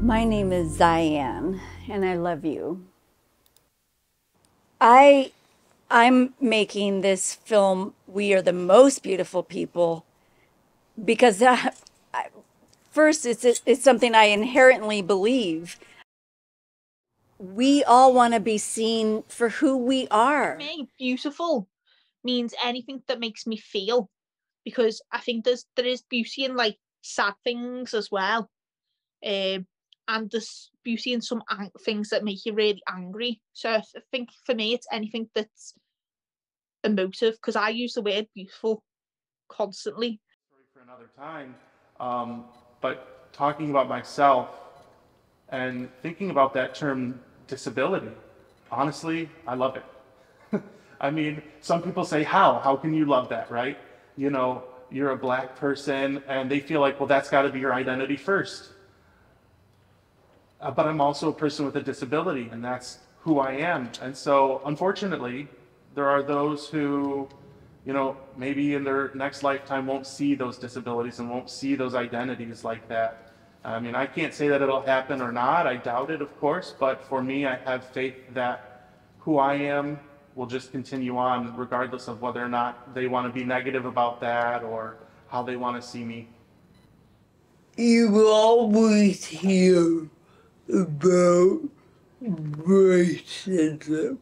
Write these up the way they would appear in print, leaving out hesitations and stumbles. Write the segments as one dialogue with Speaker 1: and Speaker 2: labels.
Speaker 1: My name is Zian, and I love you. I'm making this film, We Are the Most Beautiful People, because first, it's something I inherently believe. We all want to be seen for who we are.
Speaker 2: For me, beautiful means anything that makes me feel, because I think there is beauty in like sad things as well, and there's beauty in some things that make you really angry. So I think for me, it's anything that's emotive, because I use the word beautiful constantly.
Speaker 3: Story for another time, but talking about myself and thinking about that term disability, honestly, I love it. I mean, some people say, how can you love that, right? You know, you're a black person and they feel like, well, that's got to be your identity first. But I'm also a person with a disability, and that's who I am. And so, unfortunately, there are those who, you know, maybe in their next lifetime won't see those disabilities and won't see those identities like that. I mean, I can't say that it'll happen or not. I doubt it, of course. But for me, I have faith that who I am will just continue on, regardless of whether or not they want to be negative about that or how they want to see me.
Speaker 4: You always hear about racism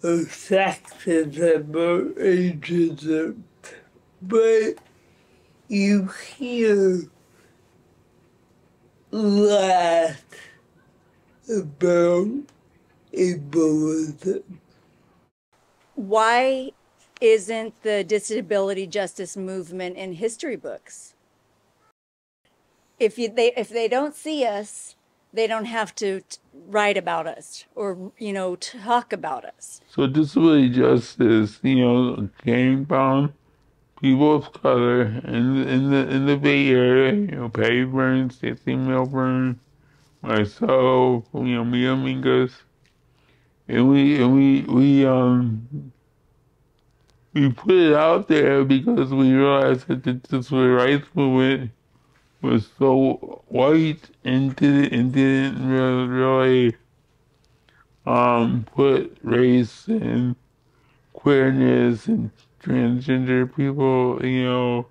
Speaker 4: or sexism or ageism, but you hear less about ableism.
Speaker 1: Why isn't the disability justice movement in history books? If they don't see us, they don't have to write about us or, you know, talk about us.
Speaker 5: So disability justice, came from people of color in the Bay Area, Patty Burns, Stacey Milburn, myself, Mia Mingus. And we put it out there because we realized that the disability rights movement was so white and didn't really put race and queerness and transgender people,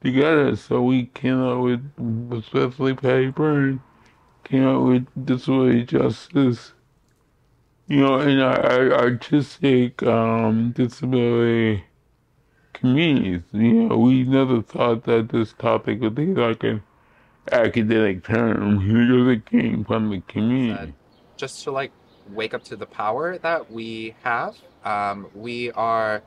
Speaker 5: together. So we came up with, especially Patty Byrne, came up with disability justice, in our artistic disability communities. We never thought that this topic would be like an academic term because it came from the community.
Speaker 6: Just to like wake up to the power that we have. We are,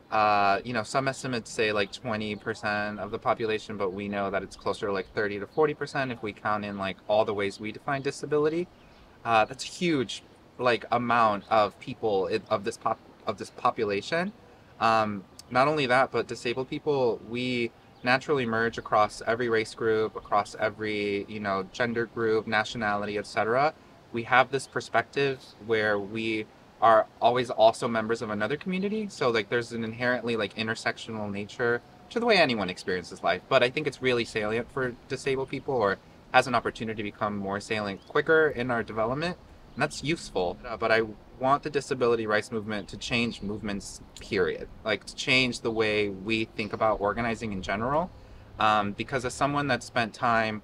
Speaker 6: some estimates say like 20% of the population, but we know that it's closer to like 30 to 40% if we count in like all the ways we define disability. That's a huge like amount of people of this population. Not only that, but disabled people, we naturally merge across every race group, across every, gender group, nationality, etc. We have this perspective where we are always also members of another community. So like there's an inherently like intersectional nature to the way anyone experiences life. But I think it's really salient for disabled people, or has an opportunity to become more salient quicker in our development. And that's useful. But I want the disability rights movement to change movements, period. Like to change the way we think about organizing in general. Because as someone that spent time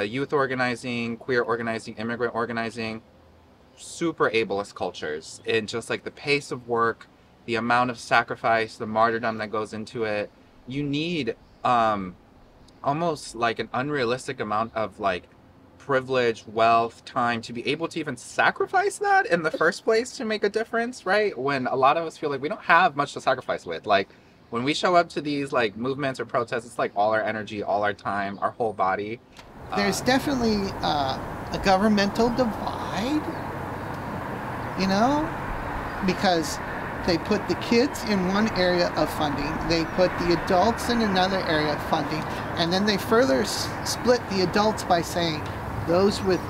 Speaker 6: youth organizing, queer organizing, immigrant organizing, super ableist cultures, and just like the pace of work, the amount of sacrifice, the martyrdom that goes into it, you need almost like an unrealistic amount of like privilege, wealth, time to be able to even sacrifice that in the first place to make a difference, right? When a lot of us feel like we don't have much to sacrifice with. Like when we show up to these like movements or protests, it's like all our energy, all our time, our whole body.
Speaker 7: There's definitely a governmental divide, because they put the kids in one area of funding, they put the adults in another area of funding, and then they further split the adults by saying those with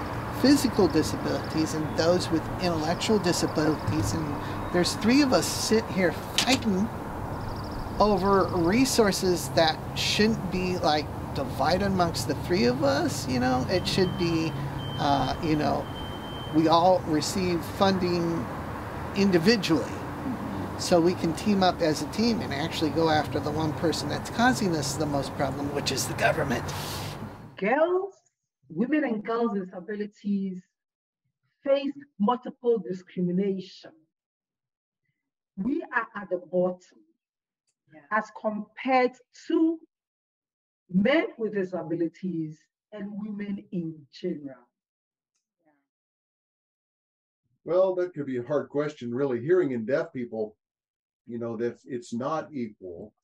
Speaker 7: physical disabilities and those with intellectual disabilities. And there's three of us sit here fighting over resources that shouldn't be like divided amongst the three of us. It should be you know, we all receive funding individually. So we can team up as a team and actually go after the one person that's causing us the most problem, which is the government.
Speaker 8: Girls, women and girls with disabilities face multiple discrimination. We are at the bottom as compared to men with disabilities and women in general.
Speaker 9: Well, that could be a hard question, really. Hearing and deaf people, you know, that it's not equal.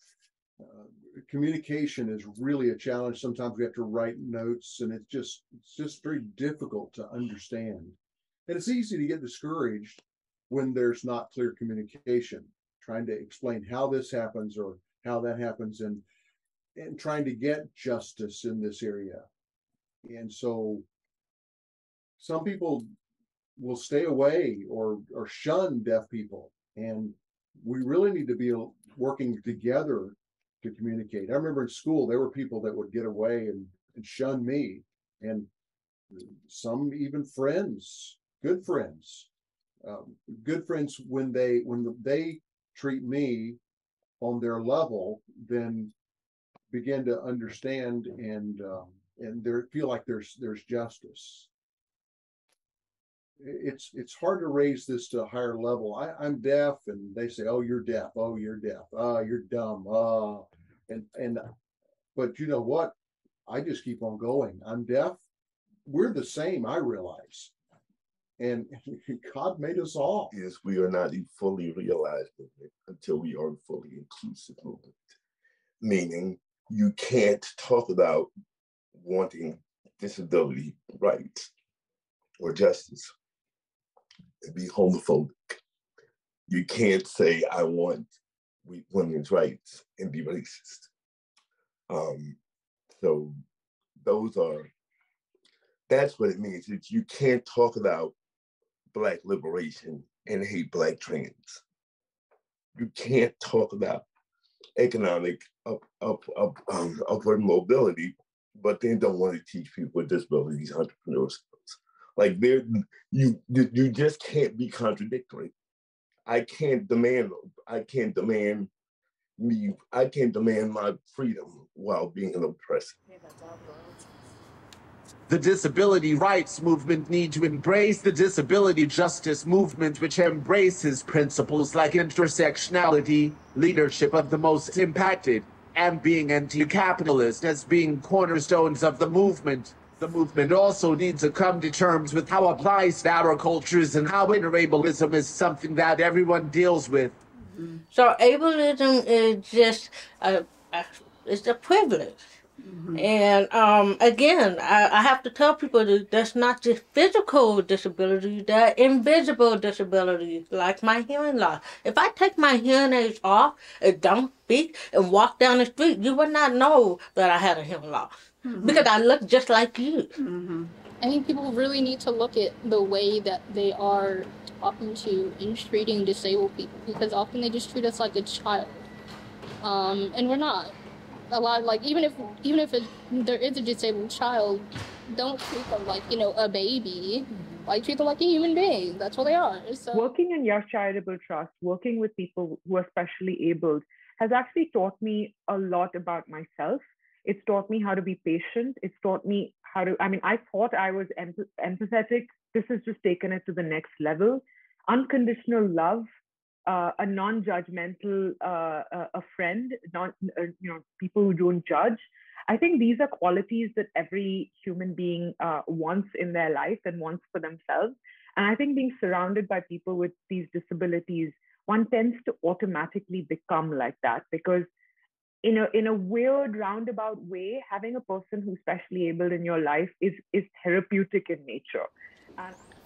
Speaker 9: Communication is really a challenge. Sometimes we have to write notes, and it's just very difficult to understand. And it's easy to get discouraged when there's not clear communication, trying to explain how this happens or how that happens, and trying to get justice in this area. And so some people will stay away or shun deaf people, and we really need to be working together to communicate. I remember in school there were people that would get away and shun me, and some even friends, good friends when they treat me on their level, then begin to understand and feel like there's justice. It's hard to raise this to a higher level. I'm deaf, and they say, "Oh, you're deaf. Oh, you're deaf. Oh, you're dumb." But you know what? I just keep on going. I'm deaf. We're the same, I realize. And God made us all.
Speaker 10: Yes, we are not a fully realized movement until we are a fully inclusive movement. Meaning, you can't talk about wanting disability rights or justice and be homophobic. You can't say, I want women's rights and be racist. So that's what it means. You can't talk about Black liberation and hate Black trans. You can't talk about economic upward mobility, but then don't want to teach people with disabilities entrepreneurship. Like you just can't be contradictory. I can't demand my freedom while being an oppressor.
Speaker 11: The disability rights movement need to embrace the disability justice movement, which embraces principles like intersectionality, leadership of the most impacted, and being anti-capitalist as being cornerstones of the movement. The movement also needs to come to terms with how it applies to our cultures and how interableism is something that everyone deals with.
Speaker 12: So ableism is just it's a privilege. Mm-hmm. And again, I have to tell people that that's not just physical disabilities, they're invisible disabilities, like my hearing loss. If I take my hearing aids off and don't speak and walk down the street, you would not know that I had a hearing loss. Mm-hmm. Because I look just like you.
Speaker 13: Mm-hmm. I think people really need to look at the way that they are talking to and treating disabled people, because often they just treat us like a child, and we're not. A lot, like even if there is a disabled child, don't treat them like, you know, a baby. Like, treat them like a human being. That's what they are. So
Speaker 14: working in Your Charitable Trust, working with people who are specially abled, has actually taught me a lot about myself. It's taught me how to be patient. It's taught me how to, I thought I was empathetic. This has just taken it to the next level. Unconditional love, a non-judgmental, a friend, people who don't judge. I think these are qualities that every human being wants in their life and wants for themselves. And I think being surrounded by people with these disabilities, one tends to automatically become like that, because in a weird roundabout way, having a person who's specially abled in your life is therapeutic in nature.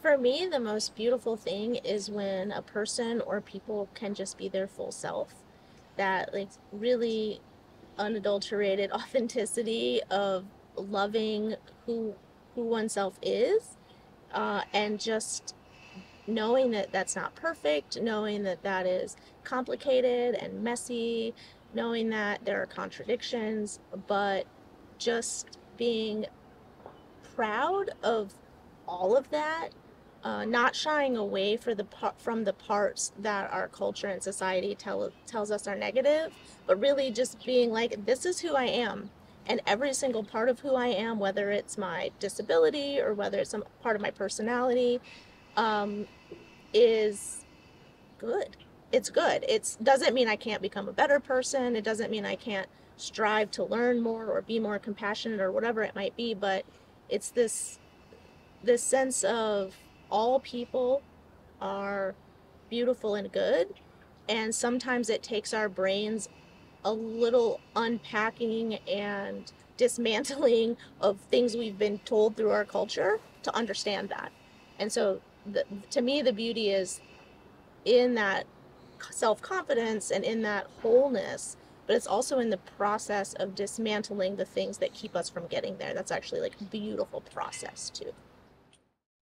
Speaker 15: For me, the most beautiful thing is when a person or people can just be their full self. That, like, really unadulterated authenticity of loving who oneself is, and just knowing that that's not perfect, knowing that that is complicated and messy, knowing that there are contradictions, but just being proud of all of that, not shying away from the parts that our culture and society tells us are negative, but really just being like, this is who I am. And every single part of who I am, whether it's my disability or whether it's some part of my personality, is good. It's good. It doesn't mean I can't become a better person. It doesn't mean I can't strive to learn more or be more compassionate or whatever it might be, but it's this sense of all people are beautiful and good, and sometimes it takes our brains a little unpacking and dismantling of things we've been told through our culture to understand that. And so to me, the beauty is in that self-confidence and in that wholeness, but it's also in the process of dismantling the things that keep us from getting there. That's actually like a beautiful process too.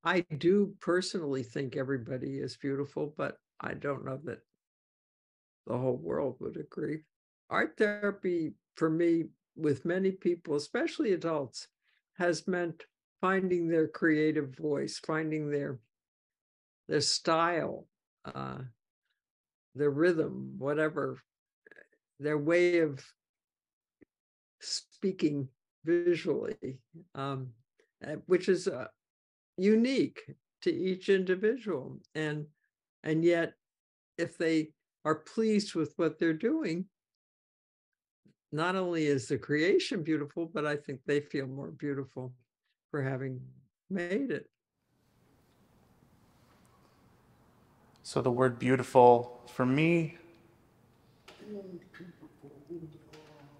Speaker 16: I do personally think everybody is beautiful, but I don't know that the whole world would agree. Art therapy, for me, with many people, especially adults, has meant finding their creative voice, finding their style, their rhythm, whatever, their way of speaking visually, which is unique to each individual. And yet, if they are pleased with what they're doing, not only is the creation beautiful, but I think they feel more beautiful for having made it.
Speaker 3: So the word beautiful, for me,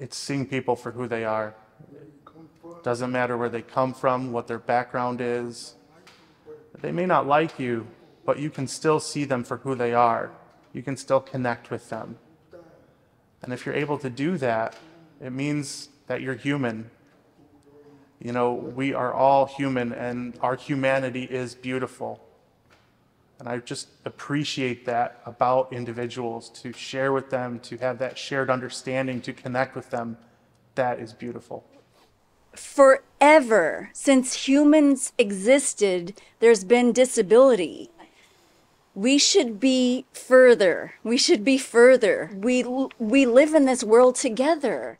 Speaker 3: it's seeing people for who they are. Doesn't matter where they come from, what their background is. They may not like you, but you can still see them for who they are. You can still connect with them. And if you're able to do that, it means that you're human. You know, we are all human, and our humanity is beautiful. And I just appreciate that about individuals, to share with them, to have that shared understanding, to connect with them. That is beautiful.
Speaker 1: Forever, since humans existed, there's been disability. We should be further. We should be further. We live in this world together.